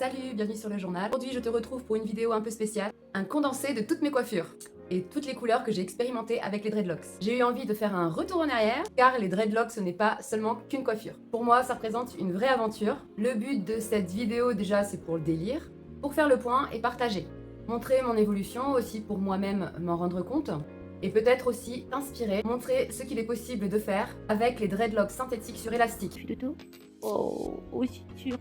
Salut, bienvenue sur le journal. Aujourd'hui, je te retrouve pour une vidéo un peu spéciale, un condensé de toutes mes coiffures et toutes les couleurs que j'ai expérimentées avec les dreadlocks. J'ai eu envie de faire un retour en arrière, car les dreadlocks, ce n'est pas seulement qu'une coiffure. Pour moi, ça représente une vraie aventure. Le but de cette vidéo, déjà, c'est pour le délire, pour faire le point et partager. Montrer mon évolution, aussi pour moi-même m'en rendre compte, et peut-être aussi t'inspirer, montrer ce qu'il est possible de faire avec les dreadlocks synthétiques sur élastique. Puis de dos. Oh, aussi dur.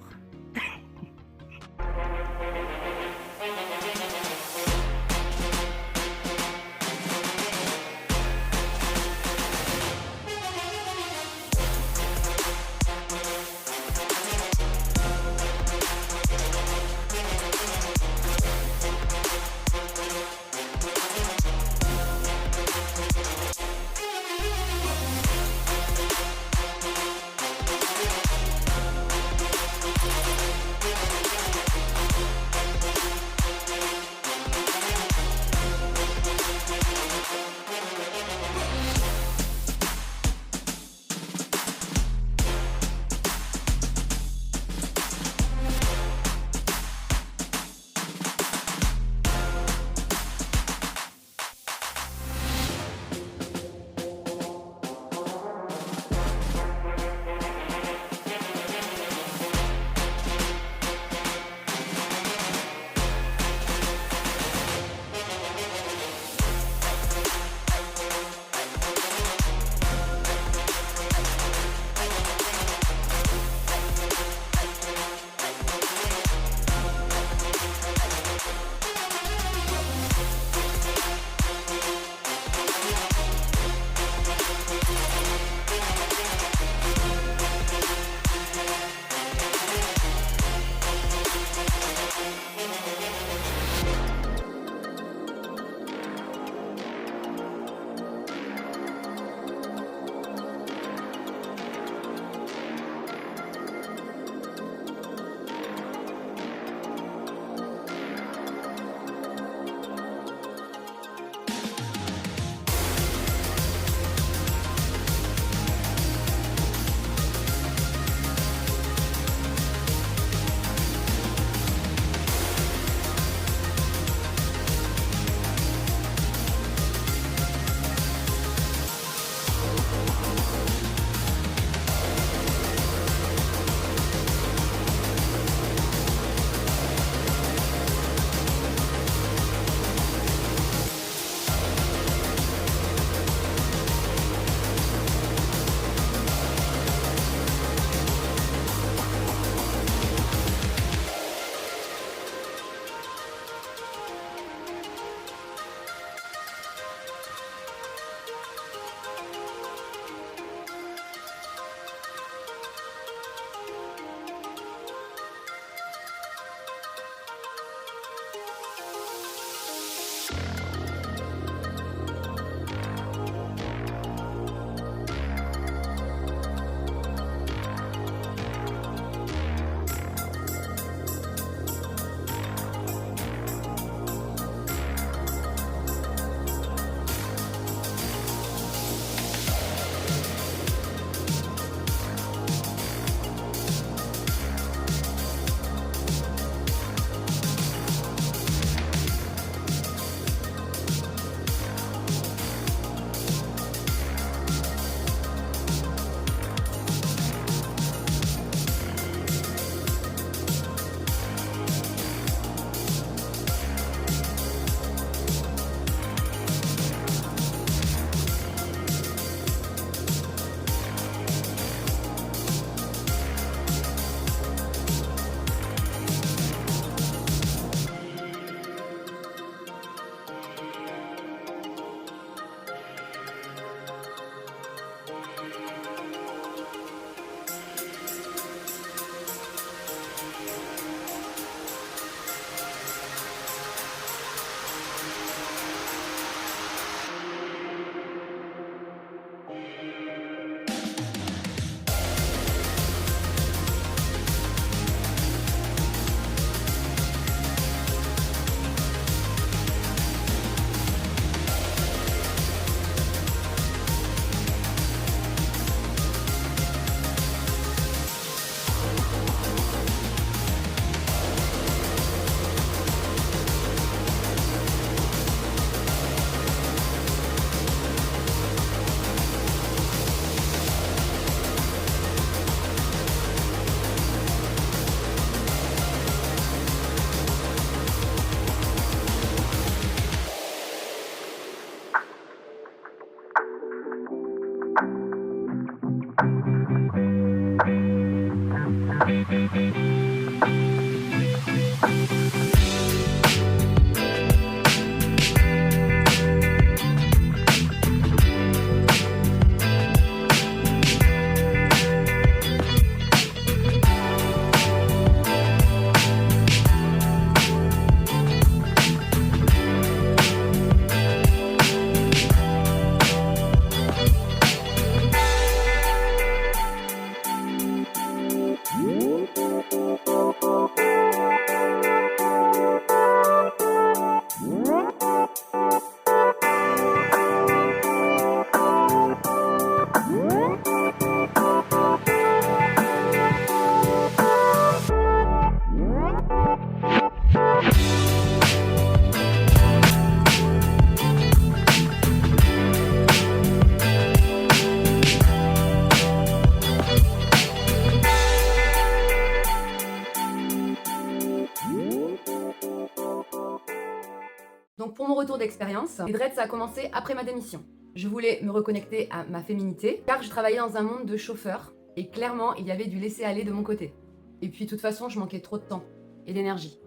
Donc pour mon retour d'expérience, les dreads ça a commencé après ma démission. Je voulais me reconnecter à ma féminité car je travaillais dans un monde de chauffeur et clairement il y avait du laisser-aller de mon côté. Et puis de toute façon je manquais trop de temps et d'énergie.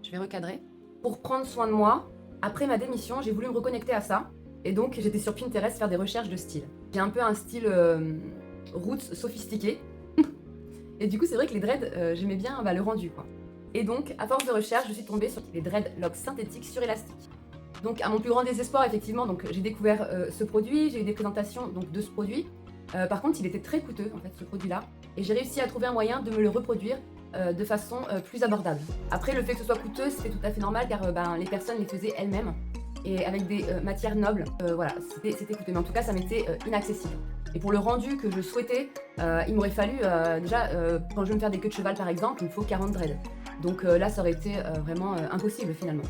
Je vais recadrer. Pour prendre soin de moi, après ma démission j'ai voulu me reconnecter à ça et donc j'étais sur Pinterest faire des recherches de style. J'ai un peu un style roots sophistiqué et du coup c'est vrai que les dreads j'aimais bien le rendu quoi. Et donc, à force de recherche, je suis tombée sur les dreadlocks synthétiques sur élastique. Donc, à mon plus grand désespoir, effectivement, j'ai découvert ce produit, j'ai eu des présentations donc, de ce produit. Par contre, il était très coûteux, en fait, ce produit-là. Et j'ai réussi à trouver un moyen de me le reproduire de façon plus abordable. Après, le fait que ce soit coûteux, c'était tout à fait normal car les personnes les faisaient elles-mêmes. Et avec des matières nobles, voilà, c'était coûteux. Mais en tout cas, ça m'était inaccessible. Et pour le rendu que je souhaitais, il m'aurait fallu, déjà, quand je veux me faire des queues de cheval par exemple, il me faut 40 dreads. Donc là, ça aurait été vraiment impossible finalement.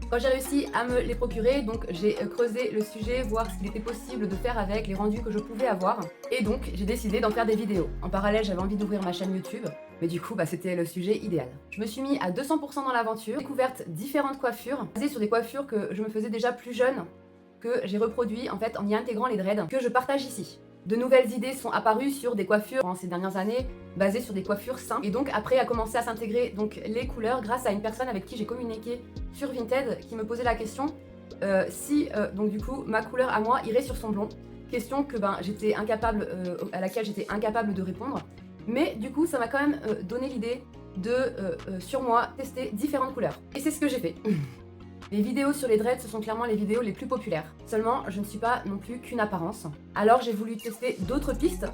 Quand j'ai réussi à me les procurer, donc j'ai creusé le sujet, voir ce qu'il était possible de faire avec les rendus que je pouvais avoir. Et donc j'ai décidé d'en faire des vidéos. En parallèle, j'avais envie d'ouvrir ma chaîne YouTube, mais du coup, c'était le sujet idéal. Je me suis mis à 200% dans l'aventure, découverte différentes coiffures, basées sur des coiffures que je me faisais déjà plus jeune, que j'ai reproduit en fait en y intégrant les dreads que je partage ici. De nouvelles idées sont apparues sur des coiffures en ces dernières années, basées sur des coiffures simples. Et donc après a commencé à s'intégrer donc les couleurs grâce à une personne avec qui j'ai communiqué sur Vinted qui me posait la question si donc du coup ma couleur à moi irait sur son blond. Question que j'étais incapable, à laquelle j'étais incapable de répondre. Mais du coup ça m'a quand même donné l'idée de sur moi tester différentes couleurs. Et c'est ce que j'ai fait. Les vidéos sur les dreads, ce sont clairement les vidéos les plus populaires. Seulement, je ne suis pas non plus qu'une apparence. Alors j'ai voulu tester d'autres pistes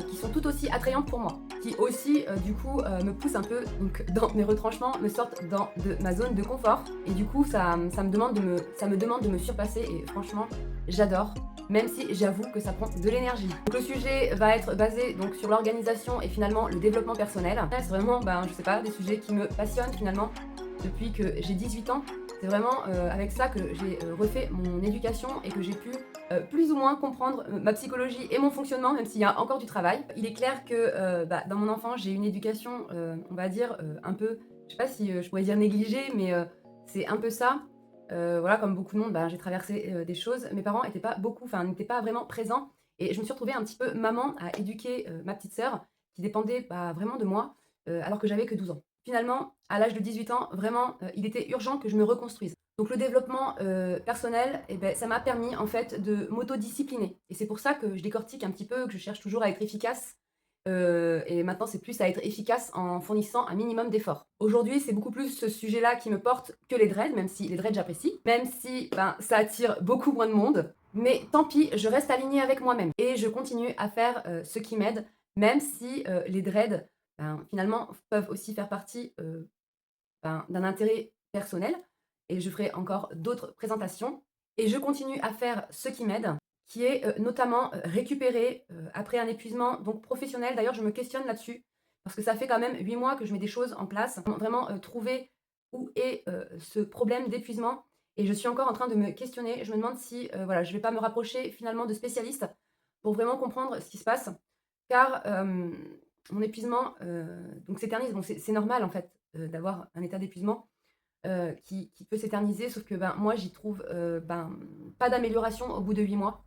qui sont tout aussi attrayantes pour moi. Qui aussi, du coup, me poussent un peu donc, dans mes retranchements, me sortent de ma zone de confort. Et du coup, ça me demande de me surpasser. Et franchement, j'adore. Même si j'avoue que ça prend de l'énergie. Donc le sujet va être basé donc, sur l'organisation et finalement le développement personnel. C'est vraiment, je sais pas, des sujets qui me passionnent finalement depuis que j'ai 18 ans. C'est vraiment avec ça que j'ai refait mon éducation et que j'ai pu plus ou moins comprendre ma psychologie et mon fonctionnement, même s'il y a encore du travail. Il est clair que dans mon enfance, j'ai une éducation, on va dire, un peu, je sais pas si je pourrais dire négligée, mais c'est un peu ça. Voilà, comme beaucoup de monde, j'ai traversé des choses. Mes parents n'étaient pas vraiment présents. Et je me suis retrouvée un petit peu maman à éduquer ma petite sœur, qui dépendait vraiment de moi, alors que j'avais que 12 ans. Finalement, à l'âge de 18 ans, vraiment, il était urgent que je me reconstruise. Donc le développement personnel, ça m'a permis en fait de m'autodiscipliner. Et c'est pour ça que je décortique un petit peu, que je cherche toujours à être efficace. Et maintenant, c'est plus à être efficace en fournissant un minimum d'efforts. Aujourd'hui, c'est beaucoup plus ce sujet-là qui me porte que les dreads, même si les dreads j'apprécie. Même si ça attire beaucoup moins de monde. Mais tant pis, je reste alignée avec moi-même. Et je continue à faire ce qui m'aide, même si les dreads finalement, peuvent aussi faire partie d'un intérêt personnel. Et je ferai encore d'autres présentations. Et je continue à faire ce qui m'aide, qui est notamment récupérer après un épuisement donc professionnel. D'ailleurs, je me questionne là-dessus, parce que ça fait quand même 8 mois que je mets des choses en place. Vraiment trouver où est ce problème d'épuisement. Et je suis encore en train de me questionner. Je me demande si je ne vais pas me rapprocher finalement de spécialistes pour vraiment comprendre ce qui se passe. Car mon épuisement donc s'éternise. Bon, c'est normal en fait d'avoir un état d'épuisement qui peut s'éterniser, sauf que moi j'y trouve pas d'amélioration au bout de 8 mois.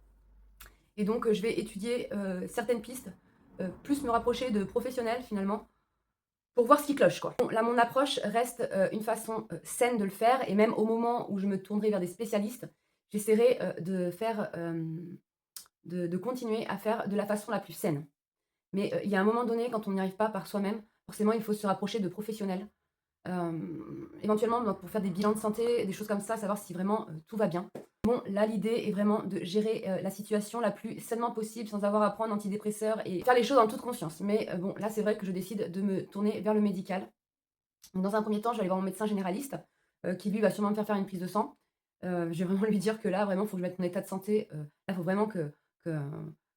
Et donc je vais étudier certaines pistes, plus me rapprocher de professionnels finalement, pour voir ce qui cloche quoi. Bon, là mon approche reste une façon saine de le faire, et même au moment où je me tournerai vers des spécialistes, j'essaierai de faire de continuer à faire de la façon la plus saine. Mais il y a un moment donné, quand on n'y arrive pas par soi-même, forcément, il faut se rapprocher de professionnels. Éventuellement, pour faire des bilans de santé, des choses comme ça, savoir si vraiment tout va bien. Bon, là, l'idée est vraiment de gérer la situation la plus sainement possible, sans avoir à prendre antidépresseurs et faire les choses en toute conscience. Mais bon, là, c'est vrai que je décide de me tourner vers le médical. Donc, dans un premier temps, je vais aller voir mon médecin généraliste, qui lui va sûrement me faire une prise de sang. Je vais vraiment lui dire que là, vraiment, il faut que je mette mon état de santé. Là, il faut vraiment que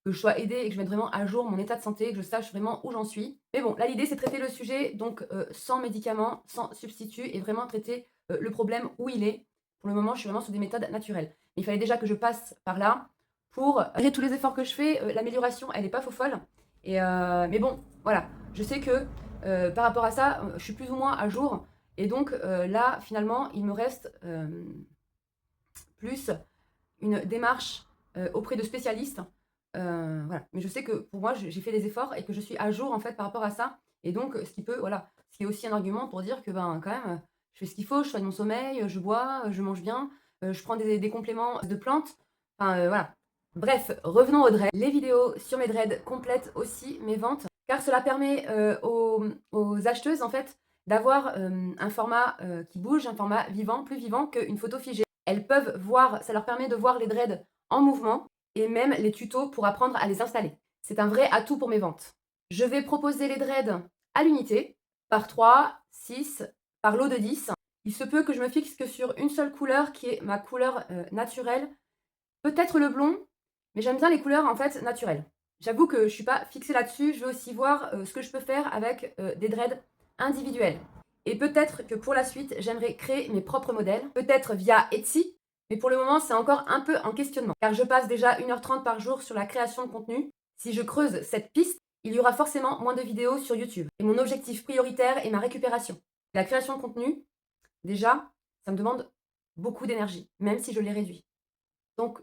je sois aidée et que je mette vraiment à jour mon état de santé, que je sache vraiment où j'en suis. Mais bon, là l'idée c'est de traiter le sujet donc sans médicaments, sans substitut, et vraiment traiter le problème où il est. Pour le moment, je suis vraiment sur des méthodes naturelles. Mais il fallait déjà que je passe par là pour, malgré tous les efforts que je fais, l'amélioration elle n'est pas faux folle. Et mais bon, voilà, je sais que par rapport à ça, je suis plus ou moins à jour. Et donc là, finalement, il me reste plus une démarche auprès de spécialistes. Voilà. Mais je sais que pour moi, j'ai fait des efforts et que je suis à jour en fait par rapport à ça. Et donc, ce qui est aussi un argument pour dire que ben quand même, je fais ce qu'il faut, je soigne mon sommeil, je bois, je mange bien, je prends des compléments de plantes. Enfin, voilà. Bref, revenons aux dreads. Les vidéos sur mes dreads complètent aussi mes ventes, car cela permet aux acheteuses en fait d'avoir un format qui bouge, un format vivant, plus vivant qu'une photo figée. Elles peuvent voir, ça leur permet de voir les dreads en mouvement et même les tutos pour apprendre à les installer. C'est un vrai atout pour mes ventes. Je vais proposer les dreads à l'unité, par 3, 6, par lot de 10. Il se peut que je me fixe que sur une seule couleur qui est ma couleur naturelle, peut-être le blond, mais j'aime bien les couleurs en fait naturelles. J'avoue que je ne suis pas fixée là-dessus, je veux aussi voir ce que je peux faire avec des dreads individuels. Et peut-être que pour la suite, j'aimerais créer mes propres modèles, peut-être via Etsy, mais pour le moment, c'est encore un peu en questionnement, car je passe déjà 1h30 par jour sur la création de contenu. Si je creuse cette piste, il y aura forcément moins de vidéos sur YouTube. Et mon objectif prioritaire est ma récupération. La création de contenu, déjà, ça me demande beaucoup d'énergie, même si je l'ai réduit. Donc,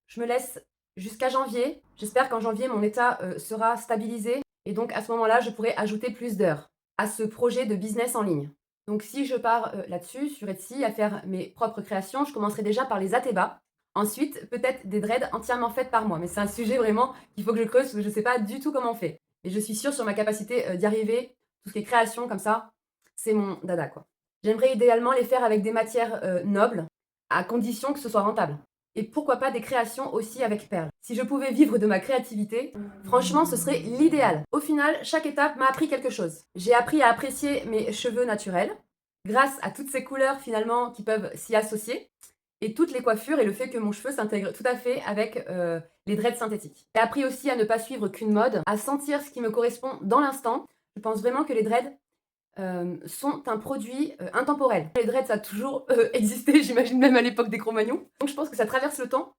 je me laisse jusqu'à janvier. J'espère qu'en janvier, mon état sera stabilisé. Et donc, à ce moment-là, je pourrai ajouter plus d'heures à ce projet de business en ligne. Donc, si je pars là-dessus, sur Etsy, à faire mes propres créations, je commencerai déjà par les Ateba. Ensuite, peut-être des dreads entièrement faites par moi. Mais c'est un sujet vraiment qu'il faut que je creuse parce que je ne sais pas du tout comment on fait. Et je suis sûre sur ma capacité d'y arriver. Tout ce qui est création comme ça, c'est mon dada, quoi. J'aimerais idéalement les faire avec des matières nobles, à condition que ce soit rentable. Et pourquoi pas des créations aussi avec perles. Si je pouvais vivre de ma créativité, franchement, ce serait l'idéal. Au final, chaque étape m'a appris quelque chose. J'ai appris à apprécier mes cheveux naturels, grâce à toutes ces couleurs finalement qui peuvent s'y associer, et toutes les coiffures et le fait que mon cheveu s'intègre tout à fait avec les dreads synthétiques. J'ai appris aussi à ne pas suivre qu'une mode, à sentir ce qui me correspond dans l'instant. Je pense vraiment que les dreads sont un produit intemporel. Les dreads, ça a toujours existé, j'imagine même à l'époque des Cro-Magnons. Donc je pense que ça traverse le temps.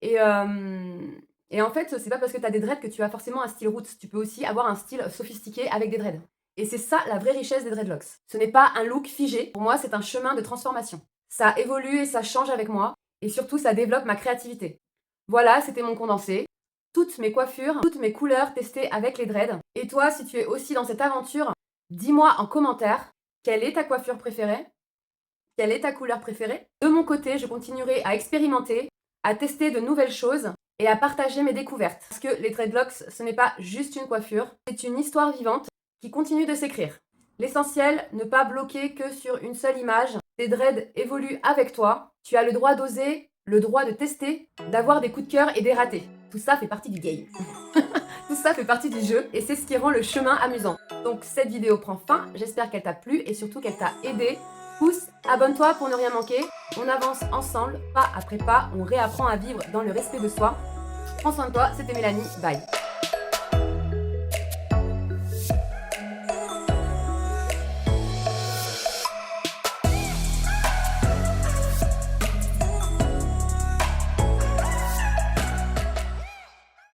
Et en fait, c'est pas parce que tu as des dreads que tu as forcément un style roots. Tu peux aussi avoir un style sophistiqué avec des dreads. Et c'est ça la vraie richesse des dreadlocks. Ce n'est pas un look figé. Pour moi, c'est un chemin de transformation. Ça évolue et ça change avec moi. Et surtout, ça développe ma créativité. Voilà, c'était mon condensé. Toutes mes coiffures, toutes mes couleurs testées avec les dreads. Et toi, si tu es aussi dans cette aventure, dis-moi en commentaire quelle est ta coiffure préférée, quelle est ta couleur préférée. De mon côté, je continuerai à expérimenter, à tester de nouvelles choses et à partager mes découvertes. Parce que les dreadlocks, ce n'est pas juste une coiffure, c'est une histoire vivante qui continue de s'écrire. L'essentiel, ne pas bloquer que sur une seule image. Tes dreads évoluent avec toi. Tu as le droit d'oser, le droit de tester, d'avoir des coups de cœur et des ratés. Tout ça fait partie du game. Tout ça fait partie du jeu et c'est ce qui rend le chemin amusant. Donc cette vidéo prend fin, j'espère qu'elle t'a plu et surtout qu'elle t'a aidé. Pouce, abonne-toi pour ne rien manquer. On avance ensemble, pas après pas, on réapprend à vivre dans le respect de soi. Prends soin de toi, c'était Mélanie, bye.